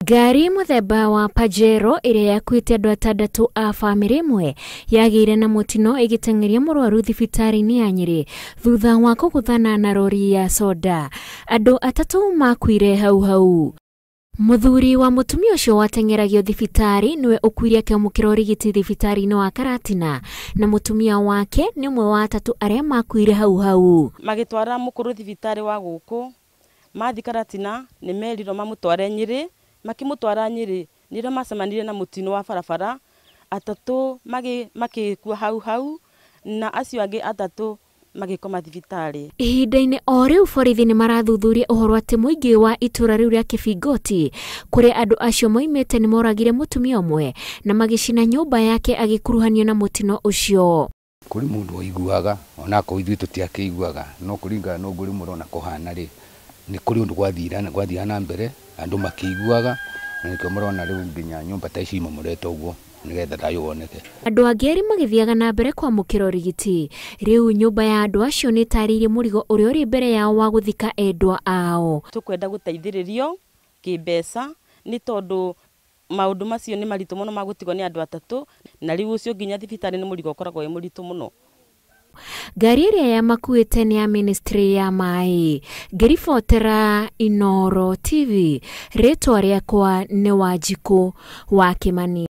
Ngari muthemba wa Pajero iria yakuite andu 6 a family imwe yagire na mutino igitengeria murwaru thibitari-ini ya Nyeri thutha wa kuguthana na rori ya soda. Andu 3 makuire hau. Muthuri wa mutumia ucio watengeragio thibitari niwe ukuire akiamukira urigiti thibitari-ini wa Karatina na mutumia wake ni umwe wa 3 aria makuire hau. Magitwara mukuru thibitari wa guku mathi Karatina ni meriro mamutware Nyeri. Makimutwara Nyeri nire macemanire na mutino wa barabara 3 magikua hau na acio angi 3 magikoma thibitari. Ihinda-ini o riu borithi ni marathuthuria uhoro ati muingi wa itura riu ria Kibingoti kuri andu acio moimete ni moragire mutumia umwe na magicina nyumba yake agikuruhanio na mutino ucio. Kuri mundu waiguaga onako ithui tutiakiguaga no kuringa no nguri murona kuhana ri ni kuri undu gwathira na mbere andu makiguaga na nikyo murona riu nginya nyumba ta ici mureto uguo nigetha thayo woneke. Andu angeri magithiaga na mbere kwa mukiro urigiti riu nyumba ya andu acio ni tarire murigo uri uri mbere yao wa guthika endwa ao. Tukwenda guteithiririo kibesa ni tondu maundu macio ni maritu muno magutigwo ni andu 3 na riu ucio nginya thibitari ni murigo koragwo e muritu muno. Ngari iria ya makuite ni ya ministry ya mai. Ngiribotera Inooro TV. Ritwa riakwa ni Wanjiku wa Kimani.